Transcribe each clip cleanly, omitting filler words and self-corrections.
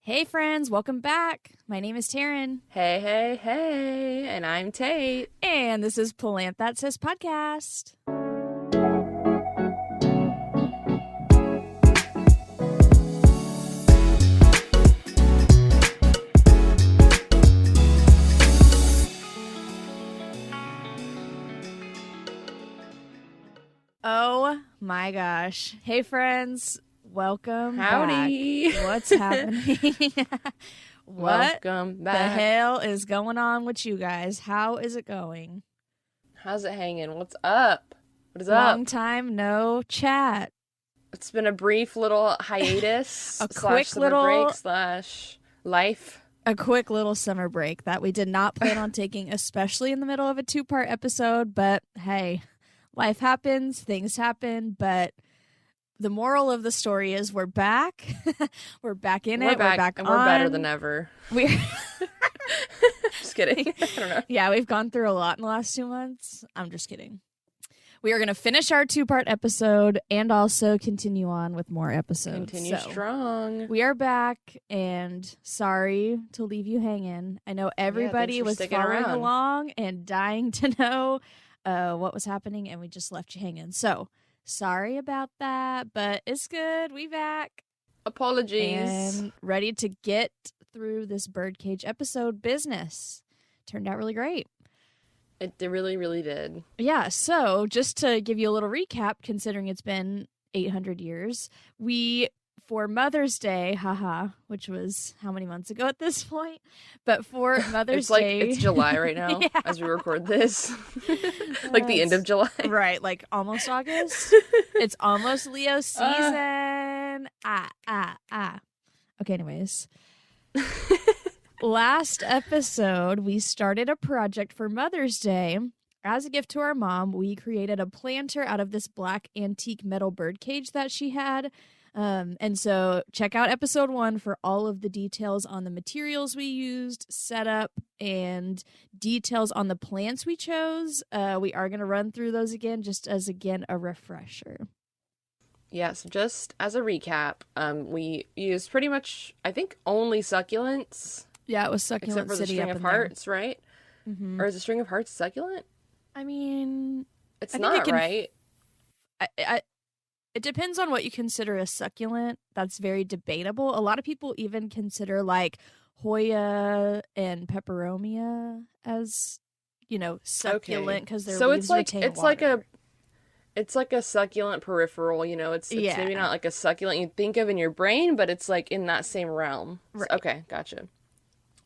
Hey friends, welcome back. My name is Taryn. Hey, hey, hey, and I'm Tate. And this is Plant That Says Podcast. Oh my gosh. Hey friends, welcome Howdy. back. What's happening? Welcome back. The hell is going on with you guys? How is it going? How's it hanging? What's up? What is Long up? time no chat. It's been a brief little hiatus. A quick summer little break slash life. A quick little summer break that we did not plan on taking, especially in the middle of a 2-part episode. But hey, life happens, things happen. But the moral of the story is we're back. We're back in it. We're back and on. We're better than ever. We're Just kidding. I don't know. Yeah, we've gone through a lot in the last 2 months. I'm just kidding. We are going to finish our 2-part episode and also continue on with more episodes. Continue strong. We are back, and sorry to leave you hanging. I know everybody was following along and dying to know what was happening, and we just left you hanging. So, sorry about that, but it's good. We back. Apologies. And ready to get through this Birdcage episode business. Turned out really great. It really, really did. Yeah, so just to give you a little recap, considering it's been 800 years, we, for Mother's Day, which was how many months ago at this point? But for Mother's Day... It's July right now as we record this. Like the end of July. Right, like almost August. It's almost Leo season. Okay, anyways. Last episode, we started a project for Mother's Day. As a gift to our mom, we created a planter out of this black antique metal birdcage that she had. And so check out episode 1 for all of the details on the materials we used, setup, and details on the plants we chose. We are going to run through those again, just as, again, a refresher. Yeah, so just as a recap, we used pretty much, I think, only succulents. Yeah, it was Succulent Except for the City string up of in hearts, there. right? Mm-hmm. Or is the string of hearts succulent? I mean... It's I not, right? It depends on what you consider a succulent. That's very debatable. A lot of people even consider, like, Hoya and Peperomia as, succulent because their leaves retain water. It's like a succulent peripheral, it's maybe not like a succulent you'd think of in your brain, but it's like in that same realm. Right. So, okay, gotcha.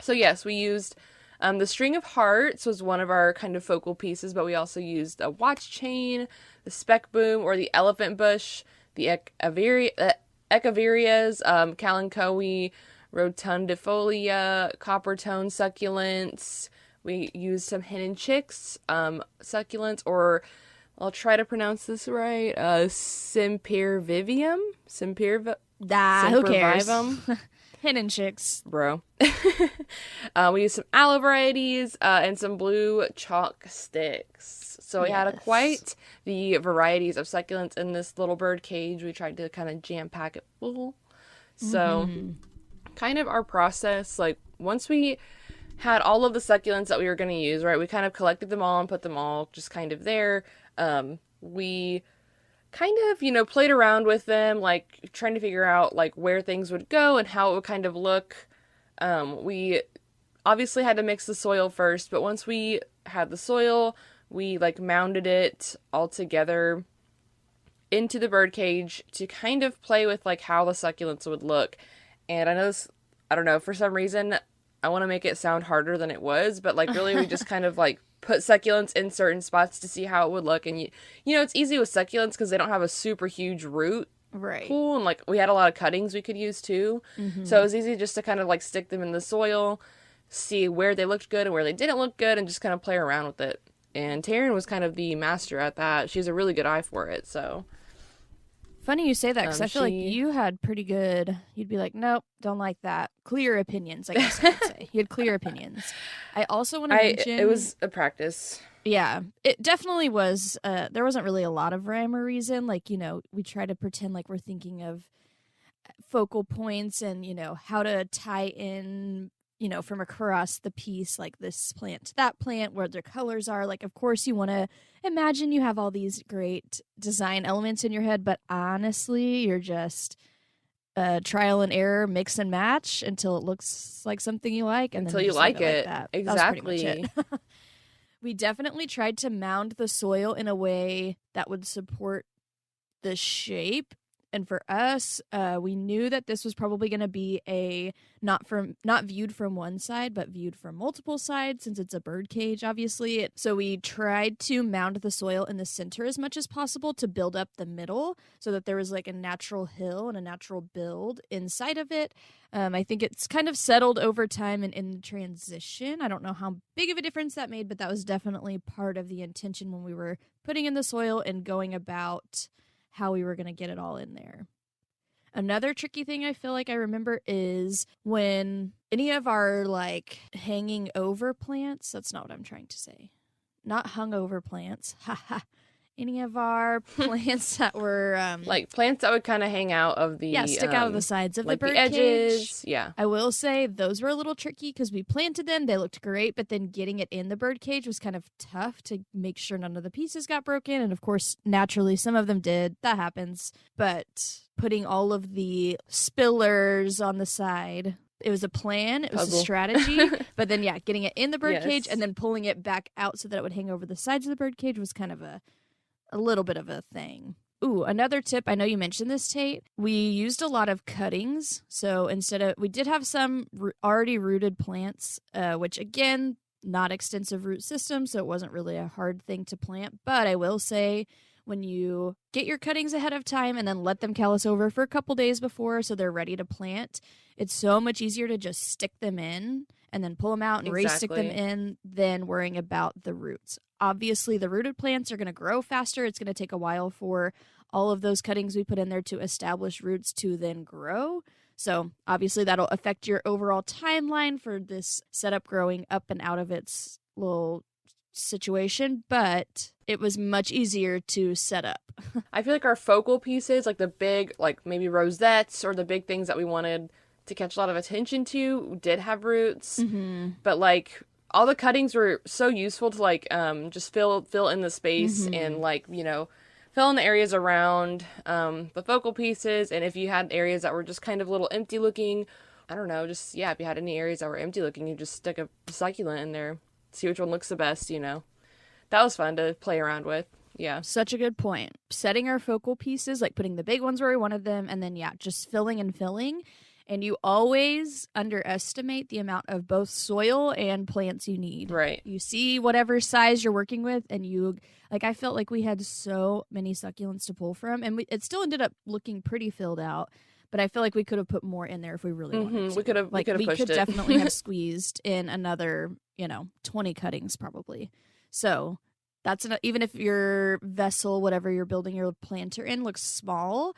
So yes, we used the string of hearts was one of our kind of focal pieces, but we also used a watch chain, the speck boom or the elephant bush, the echeverias, kalanchoe, rotundifolia, copper tone succulents. We used some hen and chicks succulents, or I'll try to pronounce this right. Sempervivium? Who cares? Hen and chicks. Bro. We used some aloe varieties and some blue chalk sticks. So we had quite the varieties of succulents in this little bird cage. We tried to kind of jam pack it full. So kind of our process, like once we had all of the succulents that we were going to use, right, we kind of collected them all and put them all just kind of there. We kind of, played around with them, like trying to figure out like where things would go and how it would kind of look. We obviously had to mix the soil first, but once we had the soil, we like mounded it all together into the birdcage to kind of play with like how the succulents would look. And I don't know, for some reason, I want to make it sound harder than it was, but like really we just kind of like put succulents in certain spots to see how it would look. And it's easy with succulents because they don't have a super huge root pool, and like we had a lot of cuttings we could use too. So it was easy just to kind of like stick them in the soil, see where they looked good and where they didn't look good, and just kind of play around with it. And Taryn was kind of the master at that. She has a really good eye for it. So funny you say that, because I feel like you had pretty good, you'd be like, nope, don't like that. Clear opinions, I guess I would say. You had clear opinions. I also want to mention... It was a practice. Yeah, it definitely was. There wasn't really a lot of rhyme or reason. Like, we try to pretend like we're thinking of focal points and, how to tie in, from across the piece, like this plant to that plant, where their colors are. Like, of course, you want to imagine you have all these great design elements in your head, but honestly, you're just trial and error, mix and match until it looks like something you like. And until then you like it. it. Like that. Exactly. That was pretty much it. We definitely tried to mound the soil in a way that would support the shape. And for us, we knew that this was probably going to be not viewed from one side, but viewed from multiple sides, since it's a bird cage, obviously. So we tried to mound the soil in the center as much as possible to build up the middle, so that there was like a natural hill and a natural build inside of it. I think it's kind of settled over time and in the transition. I don't know how big of a difference that made, but that was definitely part of the intention when we were putting in the soil and going about how we were going to get it all in there. Another tricky thing I feel like I remember is when any of our like hanging over plants, that's not what I'm trying to say. Not hung over plants. Haha. Any of our plants that were like plants that would kind of hang out of the stick out of the sides of like the bird edges. cage. Yeah. I will say those were a little tricky because we planted them. They looked great, but then getting it in the bird cage was kind of tough to make sure none of the pieces got broken. And of course, naturally, some of them did. That happens. But putting all of the spillers on the side, it was a plan. It was a strategy. But then, getting it in the bird cage and then pulling it back out so that it would hang over the sides of the bird cage was kind of a little bit of a thing. Ooh, another tip. I know you mentioned this, Tate. We used a lot of cuttings. So we did have some already rooted plants, which again, not extensive root system. So it wasn't really a hard thing to plant. But I will say, when you get your cuttings ahead of time and then let them callus over for a couple days before so they're ready to plant, it's so much easier to just stick them in and then pull them out and re-stick them in than worrying about the roots. Obviously, the rooted plants are going to grow faster. It's going to take a while for all of those cuttings we put in there to establish roots to then grow. So obviously that'll affect your overall timeline for this setup growing up and out of its little situation, but it was much easier to set up. I feel like our focal pieces, like the big, like maybe rosettes or the big things that we wanted to catch a lot of attention to, did have roots. Mm-hmm. But like all the cuttings were so useful to like just fill in the space and like, fill in the areas around the focal pieces. And if you had areas that were just kind of little empty looking, I don't know, just if you had any areas that were empty looking, you just stick a succulent in there, see which one looks the best. That was fun to play around with. Yeah. Such a good point. Setting our focal pieces, like putting the big ones where we wanted them, and then just filling and filling. And you always underestimate the amount of both soil and plants you need. Right. You see whatever size you're working with, and I felt like we had so many succulents to pull from, and it still ended up looking pretty filled out. But I feel like we could have put more in there if we really wanted to. We could have pushed it. We could definitely have squeezed in another, 20 cuttings probably. So that's even if your vessel, whatever you're building your planter in, looks small,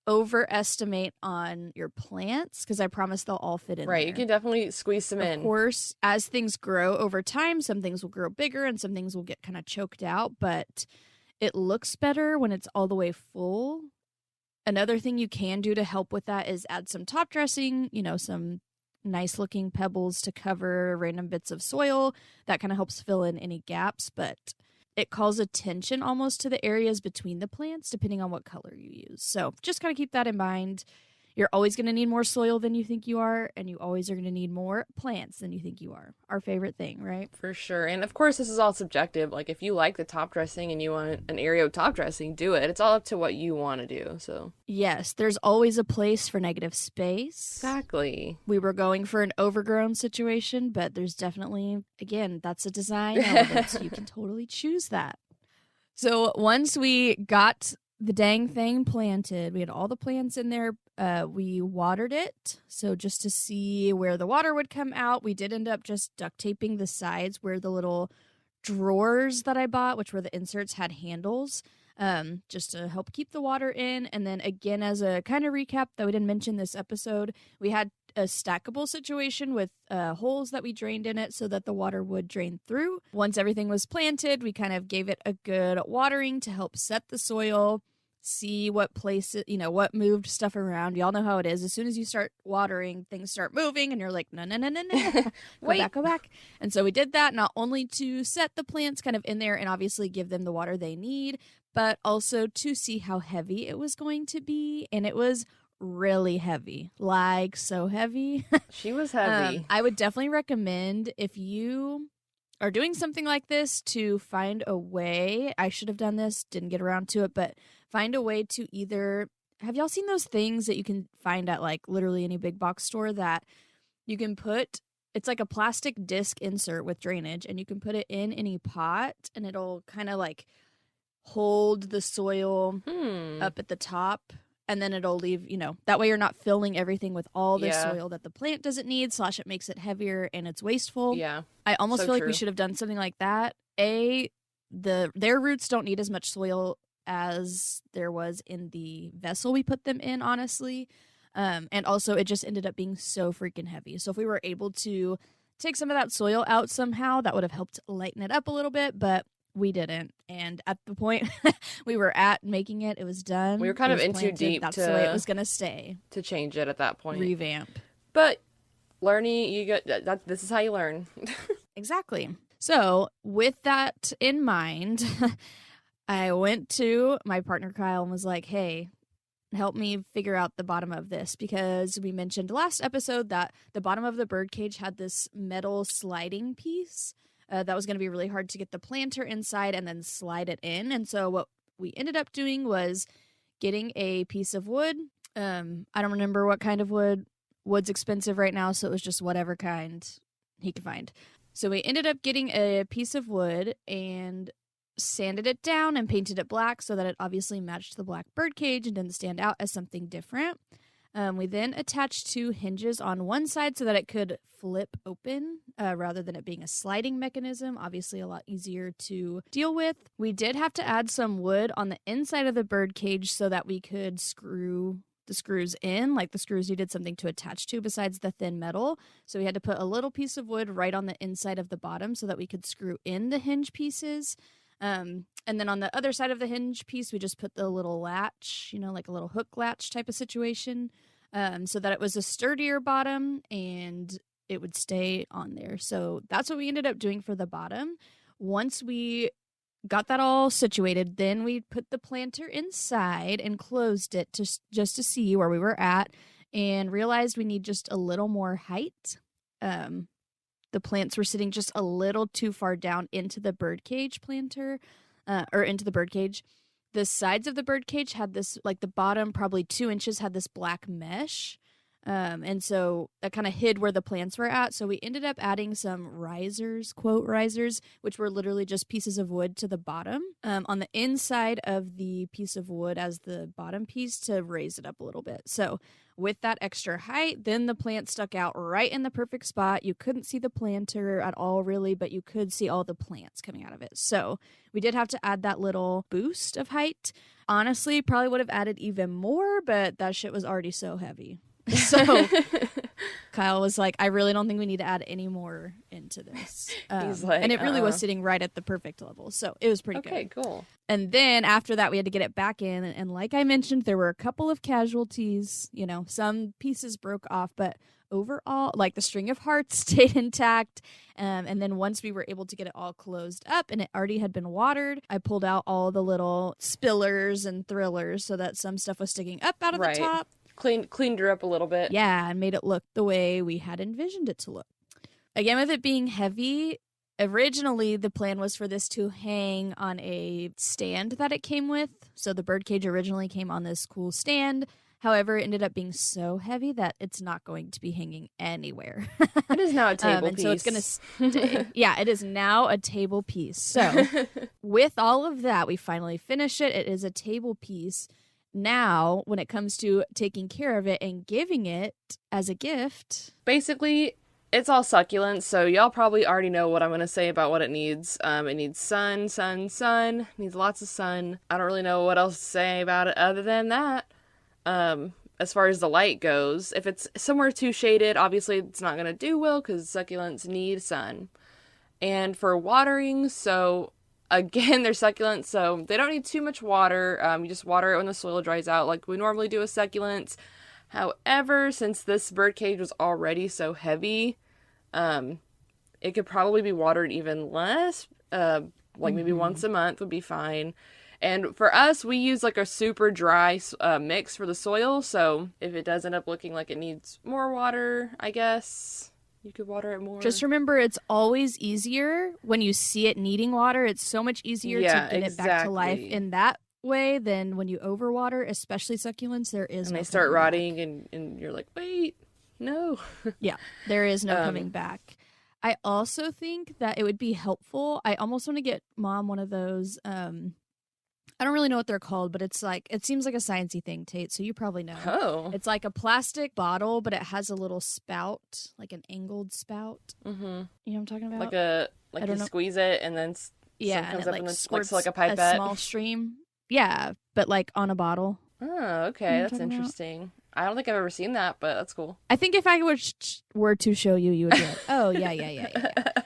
overestimate on your plants, because I promise they'll all fit in right there. You can definitely squeeze some in. Of course, as things grow over time, some things will grow bigger and some things will get kind of choked out, but it looks better when it's all the way full. Another thing you can do to help with that is add some top dressing, some nice looking pebbles to cover random bits of soil. That kind of helps fill in any gaps, but it calls attention almost to the areas between the plants, depending on what color you use. So just kind of keep that in mind. You're always going to need more soil than you think you are, and you always are going to need more plants than you think you are. Our favorite thing, right? For sure. And of course, this is all subjective. Like, if you like the top dressing and you want an area of top dressing, do it. It's all up to what you want to do. So yes, there's always a place for negative space. Exactly. We were going for an overgrown situation, but there's definitely, again, that's a design element. So you can totally choose that. So once we got the dang thing planted, we had all the plants in there. We watered it. So just to see where the water would come out, we did end up just duct taping the sides where the little drawers that I bought, which were the inserts, had handles, just to help keep the water in. And then again, as a kind of recap that we didn't mention this episode, we had a stackable situation with holes that we drained in it so that the water would drain through. Once everything was planted, we kind of gave it a good watering to help set the soil. see what places, what moved stuff around. Y'all know how it is. As soon as you start watering, things start moving, and you're like, no, no, no, no, no. Go back. And so we did that not only to set the plants kind of in there and obviously give them the water they need, but also to see how heavy it was going to be. And it was really heavy, like so heavy. She was heavy. I would definitely recommend, if you are doing something like this, to find a way. I should have done this, didn't get around to it, but find a way to either, have y'all seen those things that you can find at like literally any big box store that you can put, it's like a plastic disc insert with drainage, and you can put it in any pot and it'll kind of like hold the soil up at the top, and then it'll leave, that way you're not filling everything with all the soil that the plant doesn't need, / it makes it heavier and it's wasteful. Yeah. I almost feel like true. we should have done something like that. Their roots don't need as much soil as there was in the vessel we put them in, honestly. And also it just ended up being so freaking heavy. So if we were able to take some of that soil out somehow, that would have helped lighten it up a little bit, but we didn't. And at the point we were at making it was done. We were kind of in too deep. That's the way it was going to stay. To change it at that point. Revamp. But learning, this is how you learn. Exactly. So with that in mind, I went to my partner Kyle and was like, hey, help me figure out the bottom of this, because we mentioned last episode that the bottom of the birdcage had this metal sliding piece that was going to be really hard to get the planter inside and then slide it in. And so what we ended up doing was getting a piece of wood. I don't remember what kind of wood. Wood's expensive right now, so it was just whatever kind he could find. So we ended up getting a piece of wood and sanded it down and painted it black so that it obviously matched the black birdcage and didn't stand out as something different. We then attached 2 hinges on one side so that it could flip open rather than it being a sliding mechanism. Obviously a lot easier to deal with. We did have to add some wood on the inside of the birdcage so that we could screw the screws in, like the screws needed something to attach to besides the thin metal. So we had to put a little piece of wood right on the inside of the bottom so that we could screw in the hinge pieces. And then on the other side of the hinge piece, we just put the little latch, like a little hook latch type of situation, so that it was a sturdier bottom and it would stay on there. So that's what we ended up doing for the bottom. Once we got that all situated, then we put the planter inside and closed it just to see where we were at, and realized we need just a little more height. The plants were sitting just a little too far down into the birdcage planter, or into the birdcage. The sides of the birdcage had this, like the bottom, probably 2 inches, had this black mesh. And so that kind of hid where the plants were at. So we ended up adding some risers, quote risers, which were literally just pieces of wood to the bottom, on the inside of the piece of wood as the bottom piece to raise it up a little bit. So with that extra height, then the plant stuck out right in the perfect spot. You couldn't see the planter at all, really, but you could see all the plants coming out of it. So we did have to add that little boost of height. Honestly, probably would have added even more, but that shit was already so heavy. So Kyle was like, I really don't think we need to add any more into this. He's like, and it really was sitting right at the perfect level. So it was pretty good. Okay, cool. And then after that, we had to get it back in. And like I mentioned, there were a couple of casualties. Some pieces broke off, but overall, like the string of hearts stayed intact. And then once we were able to get it all closed up and it already had been watered, I pulled out all the little spillers and thrillers so that some stuff was sticking up out of the top. Cleaned her up a little bit. Yeah, and made it look the way we had envisioned it to look. Again, with it being heavy, originally the plan was for this to hang on a stand that it came with. So the birdcage originally came on this cool stand. However, it ended up being so heavy that it's not going to be hanging anywhere. It is now a table piece. So it's going to stay. Yeah, it is now a table piece. So with all of that, we finally finished it. It is a table piece. Now, when it comes to taking care of it and giving it as a gift, basically, it's all succulent, so y'all probably already know what I'm going to say about what it needs. It needs sun. It needs lots of sun. I don't really know what else to say about it other than that. As far as the light goes, if it's somewhere too shaded, obviously it's not going to do well because succulents need sun. And for watering, so Again, they're succulents, so they don't need too much water. You just water it when the soil dries out like we normally do with succulents. However, since this birdcage was already so heavy, it could probably be watered even less. Like maybe once a month would be fine. And for us, we use like a super dry mix for the soil. So if it does end up looking like it needs more water, I guess you could water it more. Just remember, it's always easier when you see it needing water. It's so much easier to get it back to life in that way than when you overwater, especially succulents. There is and no they start rotting back. And you're like, wait, no. Yeah, there is no coming back. I also think that it would be helpful. I almost want to get Mom one of those. I don't really know what they're called, but it's like, it seems like a sciencey thing, Tate, so you probably know. Oh. It's like a plastic bottle, but it has a little spout, like an angled spout. Mm-hmm. You know what I'm talking about? Like you squeeze it and then yeah, comes and up like and squirts like a pipette. A small stream. Yeah, but like on a bottle. Oh, okay, that's interesting. I don't think I've ever seen that, but that's cool. I think if I were to show you, you would be like, oh, yeah.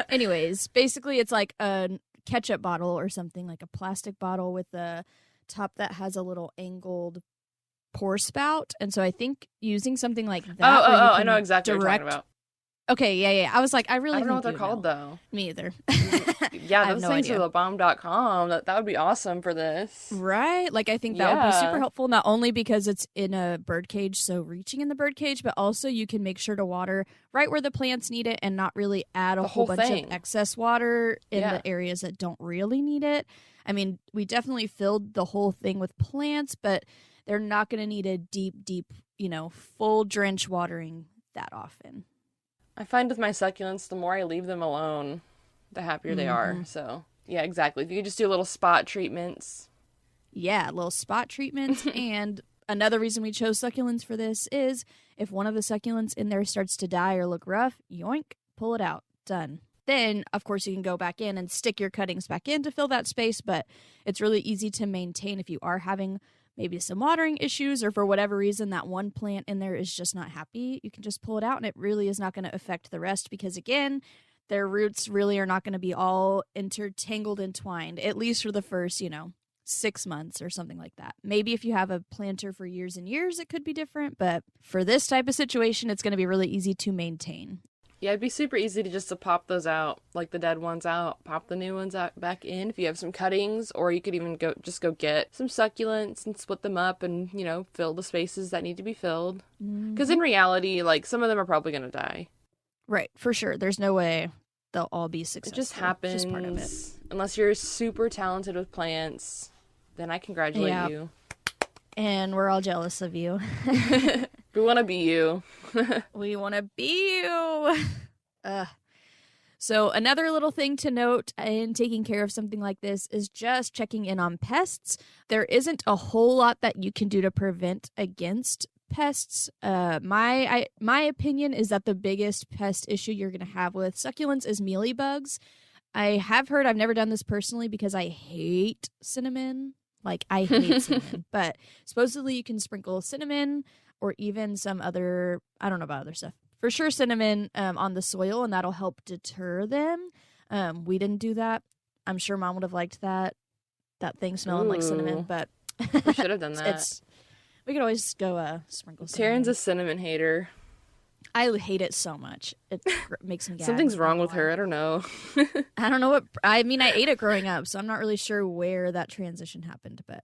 Anyways, basically it's like a ketchup bottle or something, like a plastic bottle with a top that has a little angled pour spout. And so I think using something like that. I know exactly what you're talking about. Okay, yeah. I was like, I don't know what they're called, though. Me either. Yeah, those things are thebomb.com. That would be awesome for this. Right? Like, I think that would be super helpful, not only because it's in a birdcage, so reaching in the birdcage, but also you can make sure to water right where the plants need it and not really add a whole bunch of excess water in the areas that don't really need it. I mean, we definitely filled the whole thing with plants, but they're not going to need a deep, full drench watering that often. I find with my succulents, the more I leave them alone, the happier they are. So, yeah, exactly. If you could just do little spot treatments. Yeah, little spot treatments. And another reason we chose succulents for this is if one of the succulents in there starts to die or look rough, yoink, pull it out. Done. Then, of course, you can go back in and stick your cuttings back in to fill that space, but it's really easy to maintain if you are having maybe some watering issues or for whatever reason that one plant in there is just not happy. You can just pull it out and it really is not going to affect the rest because, again, their roots really are not going to be all entwined, at least for the first, 6 months or something like that. Maybe if you have a planter for years and years, it could be different, but for this type of situation, it's going to be really easy to maintain. Yeah, it'd be super easy to pop those out, like the dead ones out, pop the new ones out back in if you have some cuttings, or you could even go get some succulents and split them up and, fill the spaces that need to be filled. Because in reality, like, some of them are probably going to die. Right, for sure. There's no way they'll all be successful. It just happens. It's just part of it. Unless you're super talented with plants, then I congratulate you. And we're all jealous of you. We want to be you. We want to be you. So another little thing to note in taking care of something like this is just checking in on pests. There isn't a whole lot that you can do to prevent against pests. My opinion is that the biggest pest issue you're going to have with succulents is mealybugs. I have heard, I've never done this personally because I hate cinnamon. Like, I hate cinnamon. But supposedly you can sprinkle cinnamon or even some other, I don't know about other stuff. For sure cinnamon on the soil, and that'll help deter them. We didn't do that. I'm sure Mom would have liked that thing smelling like cinnamon, but we should have done that. We could always go sprinkle cinnamon. Taryn's a cinnamon hater. I hate it so much. It makes me gag. Something's wrong with her. I don't know. I don't know what. I mean, I ate it growing up, so I'm not really sure where that transition happened, but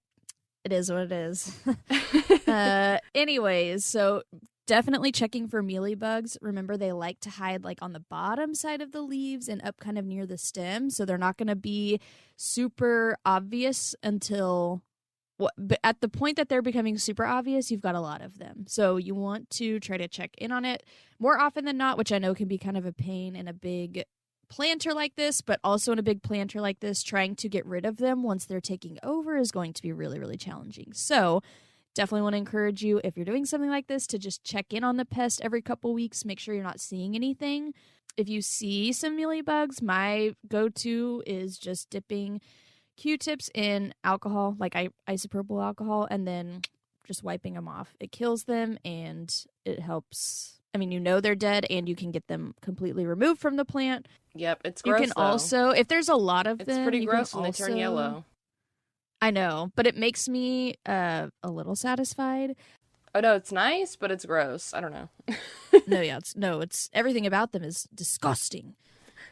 it is what it is. Anyways, so definitely checking for mealybugs. Remember, they like to hide like on the bottom side of the leaves and up kind of near the stem, so they're not going to be super obvious until. But at the point that they're becoming super obvious, you've got a lot of them. So you want to try to check in on it more often than not, which I know can be kind of a pain in a big planter like this, but also in a big planter like this, trying to get rid of them once they're taking over is going to be really, really challenging. So definitely want to encourage you, if you're doing something like this, to just check in on the pest every couple weeks, make sure you're not seeing anything. If you see some mealybugs, my go-to is just dipping Q-tips in alcohol, like isopropyl alcohol, and then just wiping them off. It kills them and it helps I mean, you know they're dead, and you can get them completely removed from the plant. Yep, it's gross, You can though. also, if there's a lot of them... It's pretty gross when also, they turn yellow. I know, but it makes me a little satisfied. Oh, no, it's nice, but it's gross. I don't know. It's everything about them is disgusting.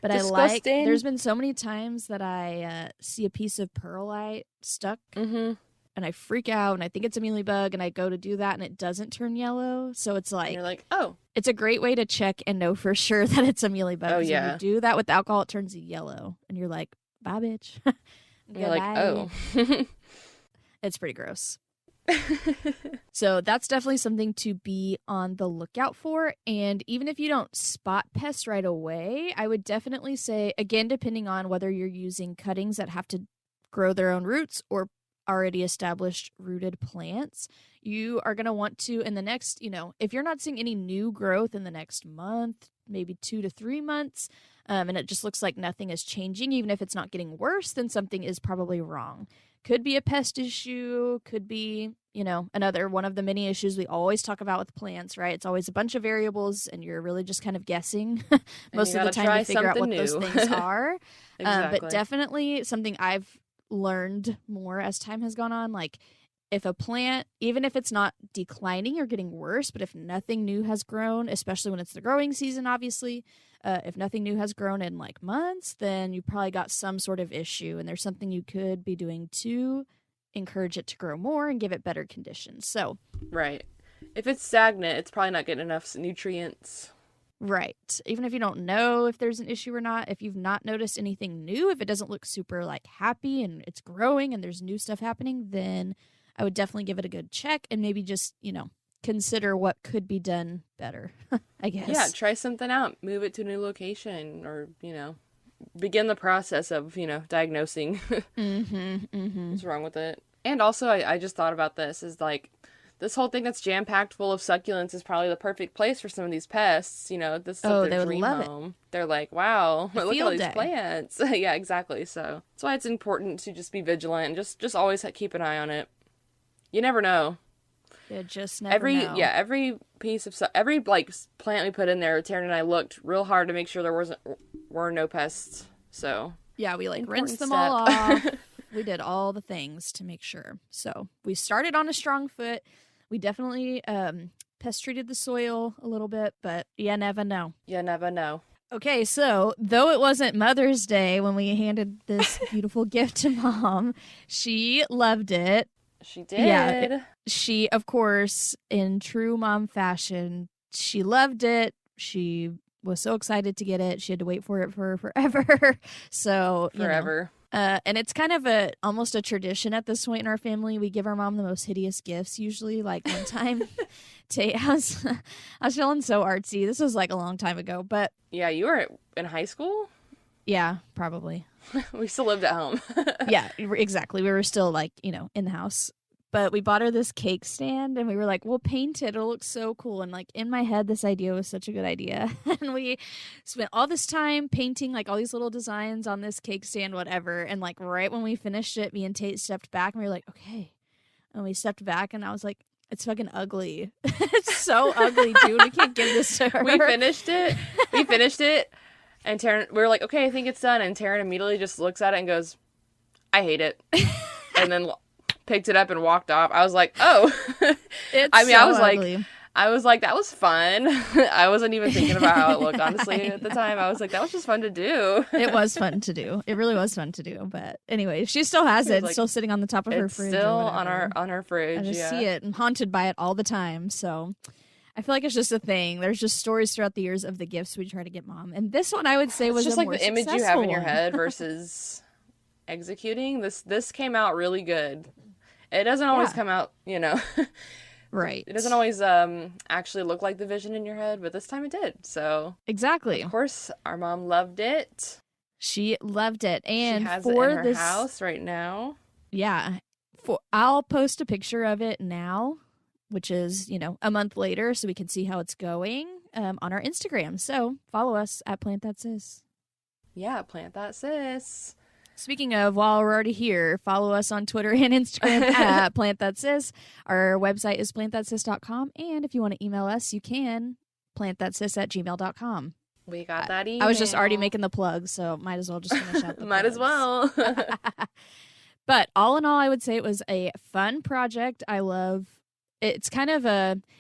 But Disgusting. there's been so many times that I see a piece of perlite stuck, and I freak out, and I think it's a mealybug, and I go to do that, and it doesn't turn yellow. So it's like... And you're like, oh. It's a great way to check and know for sure that it's a mealybug. Oh, yeah. When you do that with alcohol, it turns yellow, and you're like, bye, bitch. You're like, oh. It's pretty gross. So that's definitely something to be on the lookout for. And even if you don't spot pests right away, I would definitely say, again, depending on whether you're using cuttings that have to grow their own roots or already established rooted plants, you are going to want to, in the next, if you're not seeing any new growth in the next month, maybe 2 to 3 months, and it just looks like nothing is changing, even if it's not getting worse, then something is probably wrong. Could be a pest issue, could be, another one of the many issues we always talk about with plants, right? It's always a bunch of variables, and you're really just kind of guessing most of the time to figure out what those things are. Exactly. But definitely something I've learned more as time has gone on, like if a plant, even if it's not declining or getting worse, but if nothing new has grown, especially when it's the growing season, obviously, if nothing new has grown in like months, then you probably got some sort of issue, and there's something you could be doing to encourage it to grow more and give it better conditions. So, right. If it's stagnant, it's probably not getting enough nutrients. Right. Even if you don't know if there's an issue or not, if you've not noticed anything new, if it doesn't look super like happy and it's growing and there's new stuff happening, then I would definitely give it a good check and maybe just, consider what could be done better, I guess. Yeah, try something out. Move it to a new location or, begin the process of, diagnosing what's wrong with it. And also, I just thought about this, is like, this whole thing that's jam-packed full of succulents is probably the perfect place for some of these pests. This is their dream home. They're like, wow, look at all these plants. Yeah, exactly. So that's why it's important to just be vigilant and just always keep an eye on it. You never know. You just never know. Yeah, every piece of every plant we put in there, Taryn and I looked real hard to make sure there were no pests. So yeah, we rinsed them all off. We did all the things to make sure. So we started on a strong foot. We definitely pest treated the soil a little bit, but you never know. You never know. Okay, so though it wasn't Mother's Day when we handed this beautiful gift to Mom, she loved it. She did. Yeah, she, of course, in true mom fashion, she loved it. She was so excited to get it. She had to wait for it for forever. So forever. And it's kind of almost a tradition at this point in our family. We give our mom the most hideous gifts usually. Like one time, I was feeling so artsy. This was like a long time ago, but yeah, you were in high school. Yeah, probably. We still lived at home. Yeah, exactly. We were still in the house. But we bought her this cake stand and we were like, we'll paint it. It'll look so cool. And in my head, this idea was such a good idea. And we spent all this time painting all these little designs on this cake stand, whatever. And right when we finished it, me and Tate stepped back and we were like, okay. And we stepped back and I was like, it's fucking ugly. It's so ugly, dude. We can't give this to her. We finished it. And Taryn, we were like, okay, I think it's done. And Taryn immediately just looks at it and goes, I hate it. And then picked it up and walked off. I was like, oh. I was like, that was fun. I wasn't even thinking about how it looked, honestly, at the time. I was like, that was just fun to do. It was fun to do. It really was fun to do. But anyway, she still has it. It's still sitting on the top of her fridge. It's still on her fridge. I just see it and haunted by it all the time. So I feel like it's just a thing. There's just stories throughout the years of the gifts we try to get Mom. And this one I would say was just a more the image you have in your head versus executing. This came out really good. It doesn't always come out, Right. It doesn't always actually look like the vision in your head, but this time it did. So exactly. Of course, our mom loved it. She loved it, and she has it in her house right now. Yeah, I'll post a picture of it now, which is a month later, so we can see how it's going on our Instagram. So follow us at Plant That Sis. Yeah, Plant That Sis. Speaking of, while we're already here, follow us on Twitter and Instagram at Plant That Sis. Our website is plantthatsis.com. And if you want to email us, you can. plantthatsis@gmail.com. We got that email. I was just already making the plug, so might as well just finish out the Might as well. But all in all, I would say it was a fun project. I love it's kind of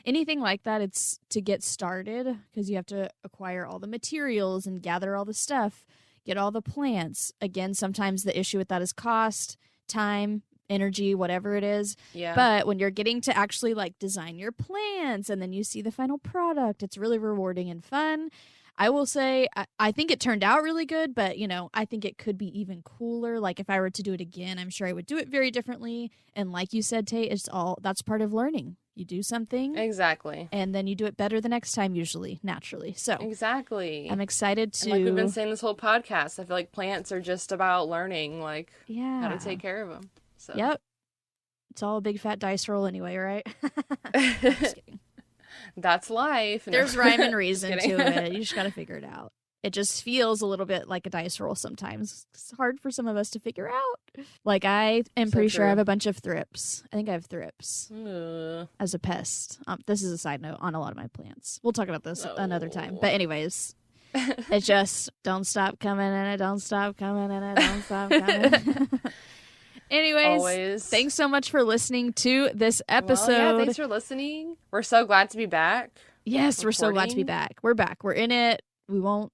anything like that. It's to get started because you have to acquire all the materials and gather all the stuff, get all the plants. Again, sometimes the issue with that is cost, time, energy, whatever it is. Yeah. But when you're getting to actually like design your plants and then you see the final product, it's really rewarding and fun. I will say, I think it turned out really good, but, I think it could be even cooler. Like, if I were to do it again, I'm sure I would do it very differently. And like you said, Tate, that's part of learning. You do something. Exactly. And then you do it better the next time, usually, naturally. So exactly. I'm excited to... And like we've been saying this whole podcast, I feel like plants are just about learning, like, how to take care of them. So. Yep. It's all a big fat dice roll anyway, right? Just kidding. That's life. There's rhyme and reason to it. You just got to figure it out. It just feels a little bit like a dice roll sometimes. It's hard for some of us to figure out. Like, I am pretty sure I have a bunch of thrips. I think I have thrips as a pest. This is a side note on a lot of my plants. We'll talk about this another time. But anyways, it just don't stop coming and it don't stop coming and it don't stop coming. Anyways, thanks so much for listening to this episode. Well, yeah, thanks for listening. We're so glad to be back. Yes, we're so glad to be back. We're back. We're in it. We won't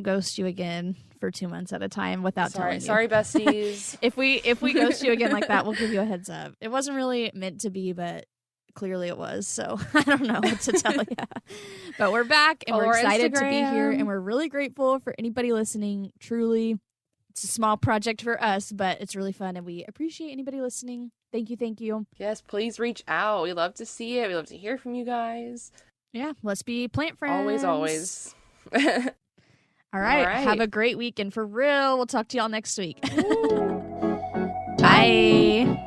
ghost you again for 2 months at a time without telling you. Sorry, besties. If we ghost you again like that, we'll give you a heads up. It wasn't really meant to be, but clearly it was. So I don't know what to tell you. But we're back and we're excited to be here, and we're really grateful for anybody listening. Truly. It's a small project for us, but it's really fun, and we appreciate anybody listening. Thank you, thank you. Yes, please reach out. We love to see it. We love to hear from you guys. Yeah, let's be plant friends. Always, always. All right. Have a great week, and for real, we'll talk to y'all next week. Bye.